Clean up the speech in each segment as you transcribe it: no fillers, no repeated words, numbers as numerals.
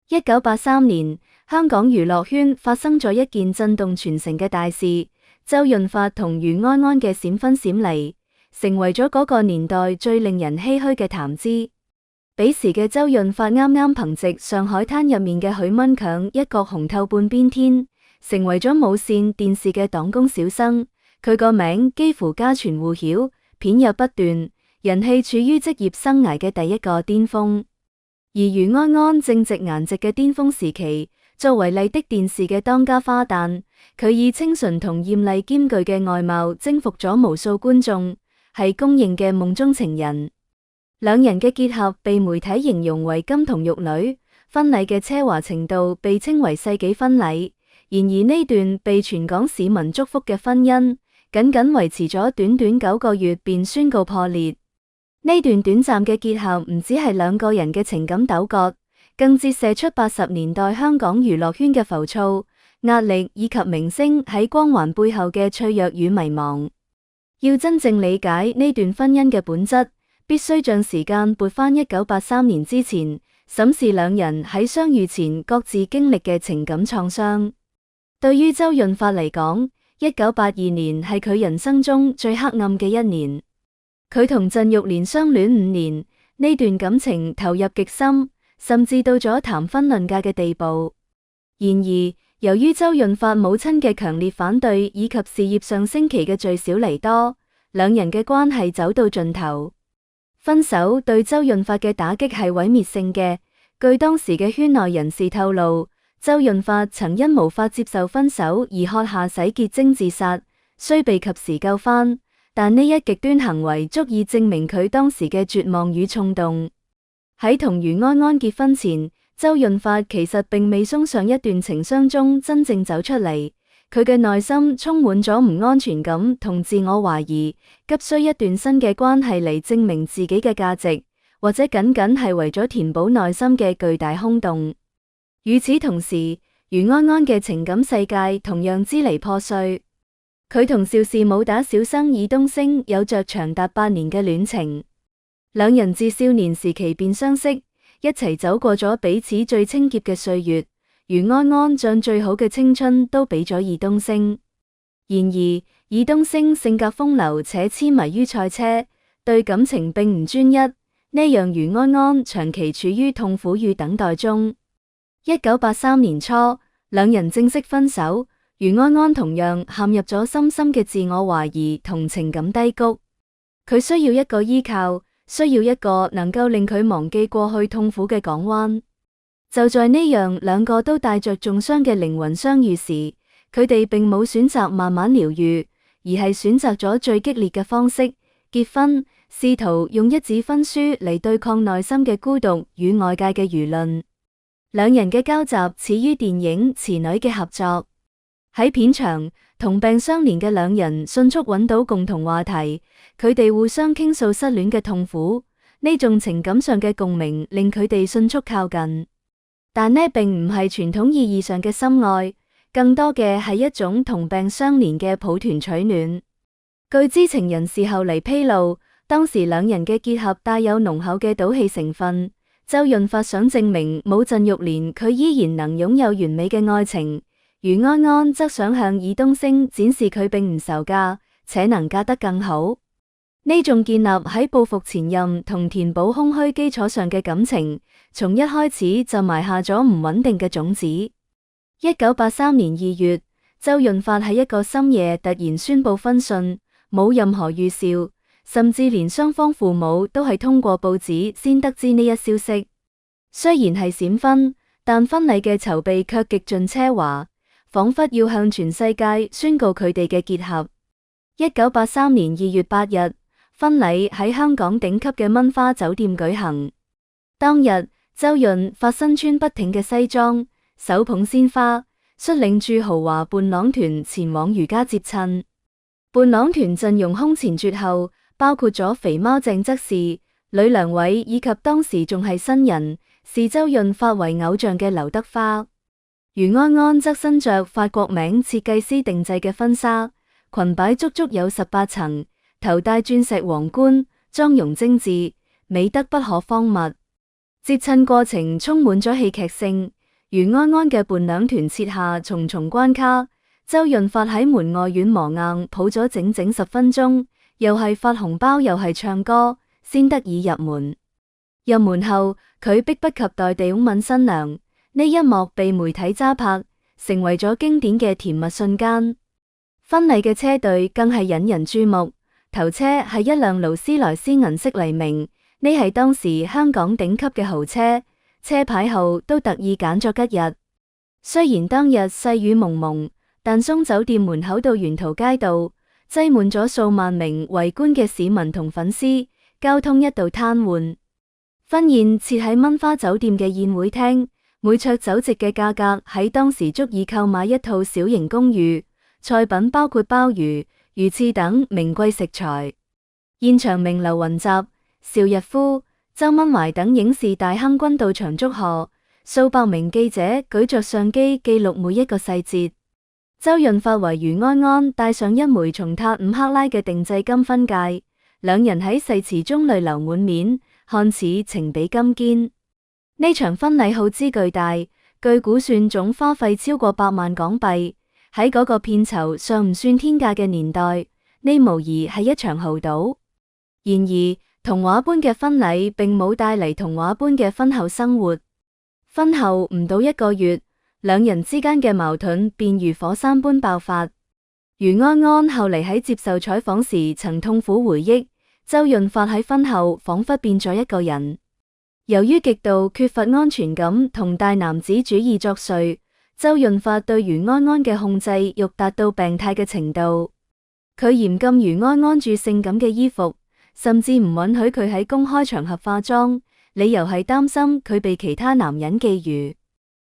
1983年，香港娛樂圈發生咗一件震動全城嘅大事，周潤發同余安安嘅閃婚閃離，成為咗嗰個年代最令人唏噓嘅談資。彼時嘅周潤發啱啱憑借《上海灘》入面嘅許蚊強一角紅透半邊天，成為咗無綫電視嘅黨工小生，佢個名幾乎家傳戶曉，片約不斷，人氣處於職業生涯嘅第一個巔峰。而余安安正值顏值嘅巔峰時期，作為麗的電視嘅當家花旦，佢以清純同艷麗兼具嘅外貌征服咗無數觀眾，係公認嘅夢中情人。兩人嘅結合被媒體形容為金童玉女，婚禮嘅奢華程度被稱為世紀婚禮。然而呢段被全港市民祝福嘅婚姻，僅僅維持咗短短9個月便宣告破裂。呢段短暫嘅結合唔只係兩個人嘅情感糾葛，更折射出80年代香港娛樂圈嘅浮躁、壓力以及明星喺光環背後嘅脆弱與迷茫。要真正理解呢段婚姻嘅本質，必須將時間撥返1983年之前，審視兩人喺相遇前各自經歷嘅情感創傷。對於周潤發嚟講，1982年係佢人生中最黑暗嘅一年。佢同鄭玉蓮相戀5年，呢段感情投入極深，甚至到咗談婚論嫁嘅地步。然而，由於周潤發母親嘅強烈反對以及事業上升期嘅聚少離多，兩人嘅關係走到盡頭。分手對周潤發嘅打擊係毀滅性嘅。據當時嘅圈內人士透露，周潤發曾因無法接受分手而喝下洗潔精自殺，雖被及時救返，但呢一極端行為足以證明佢當時嘅絕望與衝動。喺同余安安結婚前，周潤發其實並未送上一段情傷中真正走出嚟，佢嘅內心充滿咗唔安全感同自我懷疑，急需一段新嘅關係嚟證明自己嘅價值，或者僅僅係為咗填補內心嘅巨大空洞。與此同時，余安安嘅情感世界同樣支離破碎。佢同邵氏武打小生爾冬升有着長達8年嘅戀情，兩人自少年時期便相識，一齊走過咗彼此最清潔嘅歲月。余安安將最好嘅青春都俾咗爾冬升。然而，爾冬升性格風流且痴迷於賽車，對感情並唔專一，呢讓余安安長期處於痛苦與等待中。1983年初，兩人正式分手。余安安同樣陷入咗深深嘅自我懷疑同情感低谷，佢需要一個依靠，需要一個能夠令佢忘記過去痛苦嘅港灣。就在呢樣兩個都帶着重傷嘅靈魂相遇時，佢哋並冇選擇慢慢療愈，而係選擇咗最激烈嘅方式，結婚，試圖用一紙婚書嚟對抗內心嘅孤獨與外界嘅輿論。兩人嘅交集始於電影《慈女》嘅合作。喺片場，同病相憐嘅兩人迅速揾到共同話題，佢哋互相傾訴失戀嘅痛苦，呢種情感上嘅共鳴令佢哋迅速靠近。但呢並唔係傳統意義上嘅深愛，更多嘅係一種同病相憐嘅抱團取暖。據知情人士後嚟披露，當時兩人嘅結合帶有濃厚嘅賭氣成分。周潤發想證明冇鄭玉蓮，佢依然能擁有完美嘅愛情。余安安則想向爾冬升展示佢並唔愁嫁，且能嫁得更好。呢種建立喺報復前任同填補空虛基礎上嘅感情，從一開始就埋下咗唔穩定嘅種子。1983年2月，周潤發喺一個深夜突然宣布婚訊，冇任何預兆，甚至連雙方父母都係通過報紙先得知呢一消息。雖然係閃婚，但婚禮嘅籌備卻極盡奢華，仿佛要向全世界宣告佢哋嘅結合。1983年2月8日，婚禮喺香港頂級嘅蚊花酒店舉行。當日，周潤發身穿筆挺嘅西裝，手捧鮮花，率領住豪華伴郎團前往如家接親。伴郎團陣容空前絕後，包括咗肥貓鄭則仕、呂良偉以及當時仲係新人，視周潤發為偶像嘅劉德華。余安安則身着法國名設計師定製嘅婚紗，裙擺足足有18層，頭戴鑽石皇冠，妝容精緻，美得不可方物。接親過程充滿咗戲劇性，余安安嘅伴娘團設下重重關卡，周潤發喺門外軟磨硬抱咗整整10分鐘，又係發紅包又係唱歌，先得以入門。入門後，佢迫不及待地擁吻新娘，呢一幕被媒體揸拍，成為咗經典嘅甜蜜瞬間。婚禮嘅車隊更係引人注目，頭車係一輛勞斯萊斯銀色黎明，呢係當時香港頂級嘅豪車，車牌號都特意揀咗吉日。雖然當日細雨濛濛，但松酒店門口到沿途街道擠滿咗數萬名圍觀嘅市民同粉絲，交通一度癱瘓。婚宴設喺蚊花酒店嘅宴會廳，每桌酒席嘅價格喺當時足以購買一套小型公寓，菜品包括鮑魚、魚翅等名貴食材。現場名流雲集，邵逸夫、周文懷等影視大亨均到場祝賀，數百名記者舉着相機記錄每一個細節。周潤發為余安安戴上一枚從塔5克拉嘅定製金婚戒，兩人喺誓詞中淚流滿面，看似情比金堅。呢場婚禮耗資巨大，據估算總花費超過100萬港幣。喺嗰個片酬尚唔算天價嘅年代，呢無疑係一場豪賭。然而，童話般嘅婚禮並冇帶嚟童話般嘅婚後生活。婚後唔到1個月，兩人之間嘅矛盾便如火山般爆發。余安安後嚟喺接受採訪時曾痛苦回憶，周潤發喺婚後仿佛變咗一個人。由於極度缺乏安全感同大男子主義作祟，周潤發對余安安嘅控制欲達到病態嘅程度。佢嚴禁余安安著性感嘅衣服，甚至唔允許佢喺公開場合化妝，理由係擔心佢被其他男人覬覦。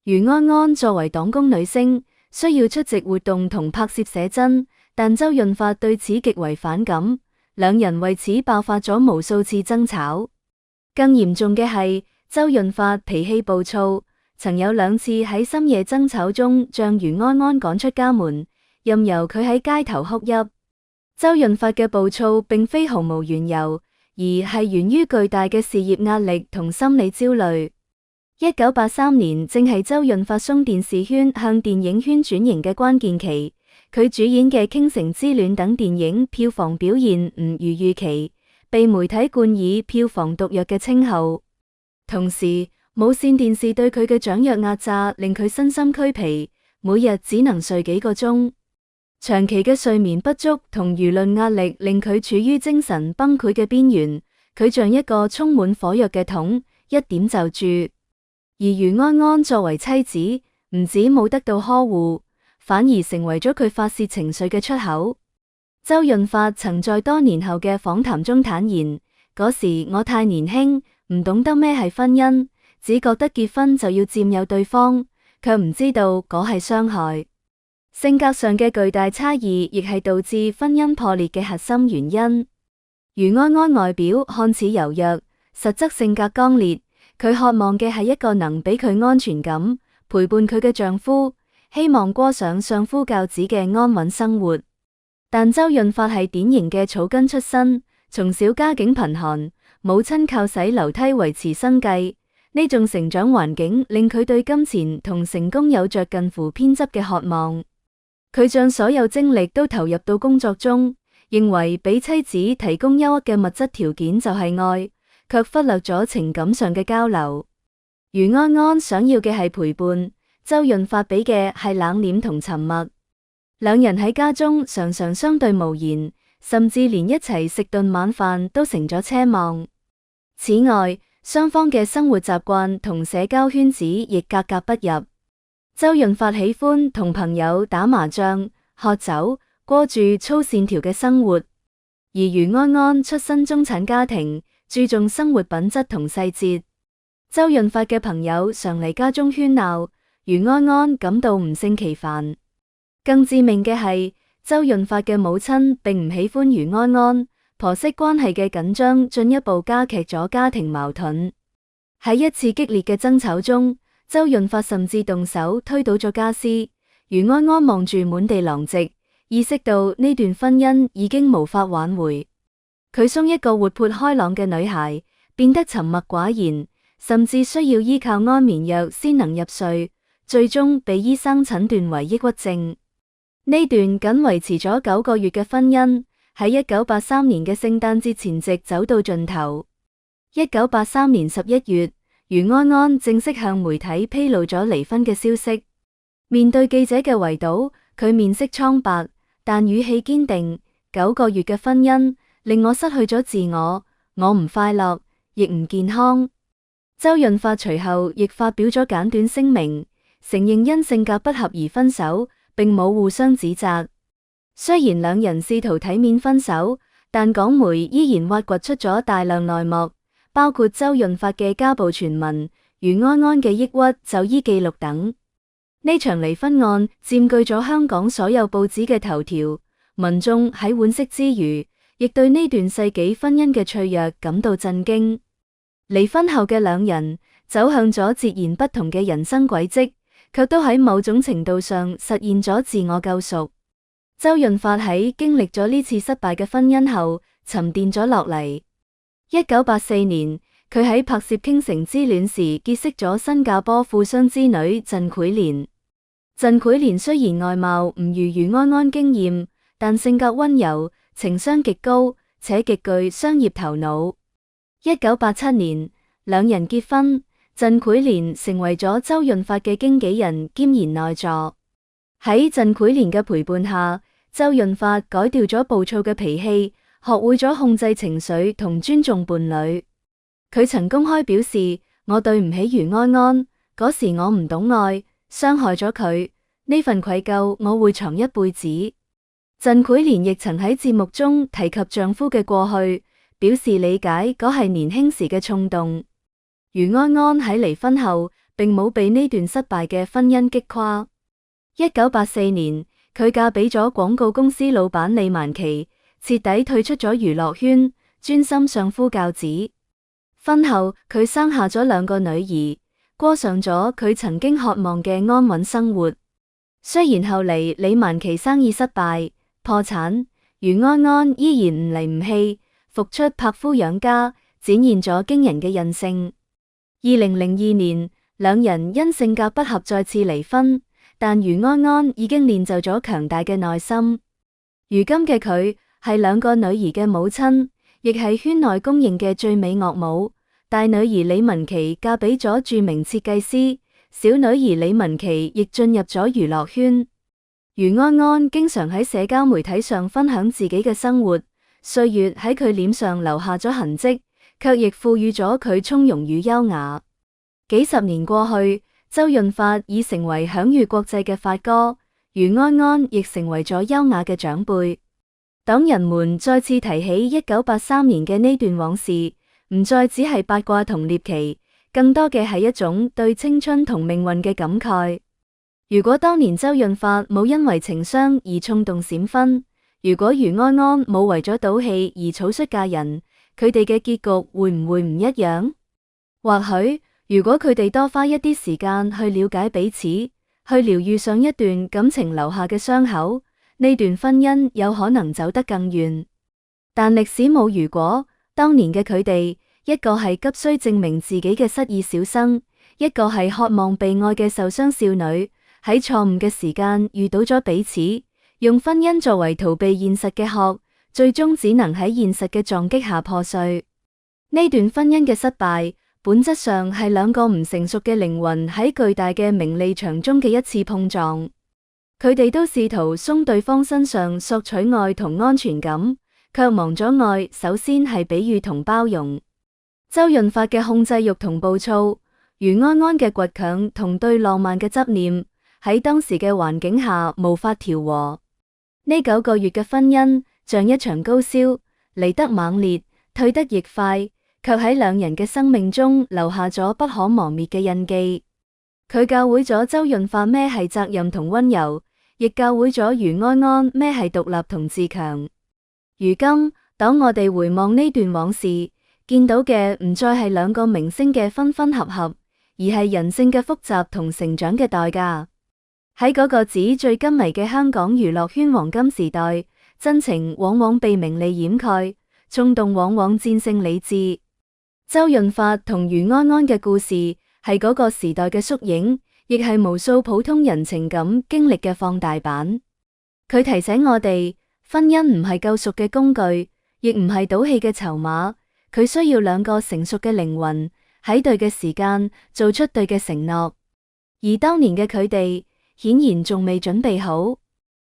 余安安作為黨工女星，需要出席活動同拍攝寫真，但周潤發對此極為反感，兩人為此爆發咗無數次爭吵。更嚴重嘅係，周潤發脾氣暴躁，曾有2次喺深夜爭吵中將余安安趕出家門，任由佢喺街頭哭泣。周潤發嘅暴躁並非毫無緣由，而係源於巨大嘅事業壓力同心理焦慮。1983年正係周潤發從電視圈向電影圈轉型嘅關鍵期，佢主演嘅《傾城之戀》等電影票房表現唔如預期，被媒體冠以票房毒藥嘅稱號。同時，無線電視對佢嘅獎約壓榨令佢身心俱疲，每日只能睡幾個鐘。長期嘅睡眠不足同輿論壓力令佢處於精神崩潰嘅邊緣，佢像一個充滿火藥嘅桶，一點就著。而余安安作為妻子，唔止冇得到呵護，反而成為咗佢發洩情緒嘅出口。周潤發曾在多年後嘅訪談中坦言，嗰時我太年輕，唔懂得咩係婚姻，只覺得結婚就要佔有對方，卻唔知道嗰係傷害。性格上嘅巨大差異亦係導致婚姻破裂嘅核心原因。余安安外表看似柔弱，實則性格剛烈，佢渴望嘅係一個能俾佢安全感、陪伴佢嘅丈夫，希望過上相夫教子嘅安穩生活。但周潤發係典型嘅草根出身，從小家境貧寒，母親靠洗樓梯維持生計，呢種成長環境令佢對金錢同成功有着近乎偏執嘅渴望。佢將所有精力都投入到工作中，認為俾妻子提供優渥嘅物質條件就係愛，卻忽略咗情感上嘅交流。余安安想要嘅係陪伴，周潤發俾嘅係冷臉同沉默。兩人喺家中常常相對無言，甚至連一齊食頓晚飯都成咗奢望。此外，雙方嘅生活習慣同社交圈子亦格格不入。周潤發喜歡同朋友打麻將、喝酒，過住粗線條嘅生活；而余安安出身中產家庭，注重生活品質同細節。周潤發嘅朋友常嚟家中喧鬧，余安安感到唔勝其煩。更致命嘅係，周潤發嘅母親並唔喜歡余安安，婆媳關係嘅緊張進一步加劇咗家庭矛盾。喺一次激烈嘅爭吵中，周潤發甚至動手推倒咗家私。余安安望住滿地狼藉，意識到呢段婚姻已經無法挽回。佢從一個活潑開朗嘅女孩變得沉默寡言，甚至需要依靠安眠藥先能入睡，最終被醫生診斷為抑鬱症。呢段僅維持咗9個月嘅婚姻，喺1983年嘅聖誕節前夕走到盡頭。1983年11月，余安安正式向媒體披露咗離婚嘅消息。面對記者嘅圍堵，佢面色蒼白，但語氣堅定。9個月嘅婚姻令我失去咗自我，我唔快樂，亦唔健康。周潤發隨後亦發表咗簡短聲明，承認因性格不合而分手，並冇互相指責。雖然兩人試圖體面分手，但港媒依然挖掘出咗大量內幕，包括周潤發嘅家暴傳聞、余安安嘅抑鬱就醫記錄等。呢場離婚案佔據咗香港所有報紙嘅頭條，民眾喺惋惜之餘，亦對呢段世紀婚姻嘅脆弱感到震驚。離婚後嘅兩人走向咗截然不同嘅人生軌跡，卻都喺某種程度上實現咗自我救贖。周潤發喺經歷咗呢次失敗嘅婚姻後，沉澱咗落嚟。1984年，佢喺拍攝《傾城之戀》時結識咗新加坡富商之女陳慧蓮。陳慧蓮雖然外貌唔如余安安驚艷，但性格溫柔，情商極高，且極具商業頭腦。1987年，兩人結婚，陳慧蓮成為咗周潤發嘅經紀人兼賢內助。喺陳慧蓮嘅陪伴下，周潤發改掉咗暴躁嘅脾氣，學會咗控制情緒同尊重伴侶。佢曾公開表示：我對唔起余安安，嗰時我唔懂愛，傷害咗佢，呢份愧疚我會藏一輩子。陳慧蓮亦曾喺節目中提及丈夫嘅過去，表示理解嗰係年輕時嘅衝動。余安安喺離婚後，並冇被呢段失敗嘅婚姻擊垮。1984年，佢嫁俾咗廣告公司老闆李萬琪，徹底退出咗娛樂圈，專心相夫教子。婚後，佢生下咗2個女兒，過上咗佢曾經渴望嘅安穩生活。雖然後嚟李萬琪生意失敗破產，余安安依然唔離唔棄，復出拍夫養家，展現咗驚人嘅韌性。2002年，兩人因性格不合再次離婚，但余安安已經練就咗強大嘅內心。如今嘅佢係2個女兒嘅母親，亦係圈內公認嘅最美岳母。大女兒李文琪嫁俾咗著名設計師，小女兒李文琪亦進入咗娛樂圈。余安安經常喺社交媒體上分享自己嘅生活，歲月喺佢臉上留下咗痕跡，卻亦賦予咗佢從容與優雅。幾十年過去，周潤發已成為享譽國際嘅發哥，余安安亦成為咗優雅嘅長輩。當人們再次提起1983年嘅呢段往事，唔再只係八卦同獵奇，更多嘅係一種對青春同命運嘅感慨。如果當年周潤發冇因為情傷而衝動閃婚，如果余安安冇為咗賭氣而草率嫁人，佢哋嘅結局會唔會唔一樣？或許如果佢哋多花一啲時間去了解彼此，去療癒上一段感情留下嘅傷口，呢段婚姻有可能走得更遠。但歷史冇如果。當年嘅佢哋，一個係急需證明自己嘅失意小生，一個係渴望被愛嘅受傷少女，喺錯誤嘅時間遇到咗彼此，用婚姻作為逃避現實嘅殼，最終只能喺現實嘅撞擊下破碎。呢段婚姻嘅失敗，本質上係2個唔成熟嘅靈魂喺巨大嘅名利場中嘅一次碰撞。佢哋都試圖從對方身上索取愛同安全感，卻忘咗愛首先係比喻同包容。周潤發嘅控制欲同暴躁，余安安嘅倔強同對浪漫嘅執念，喺當時嘅環境下無法調和。呢9個月嘅婚姻像一場高燒，嚟得猛烈，退得亦快，卻喺兩人嘅生命中留下咗不可磨滅嘅印記。佢教會咗周潤發咩係責任同溫柔，亦教會咗余安安咩係獨立同自強。如今，當我哋回望呢段往事，見到嘅唔再係2個明星嘅分分合合，而係人性嘅複雜同成長嘅代價。喺嗰個紙醉金迷嘅香港娛樂圈黃金時代，真情往往被名利掩蓋，衝動往往戰勝理智。周潤發同余安安嘅故事係嗰個時代嘅縮影，亦係無數普通人情感經歷嘅放大版。佢提醒我哋，婚姻唔係救贖嘅工具，亦唔係賭氣嘅籌碼。佢需要兩個成熟嘅靈魂喺對嘅時間做出對嘅承諾。而當年嘅佢哋顯然仲未準備好。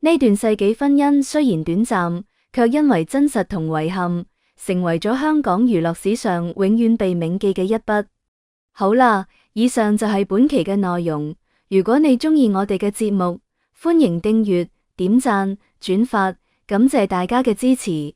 呢段世紀婚姻雖然短暫，卻因為真實同遺憾，成為咗香港娛樂史上永遠被銘記嘅一筆。好啦，以上就係本期嘅內容。如果你鍾意我哋嘅節目，歡迎訂閱、點讚、轉發，感謝大家嘅支持。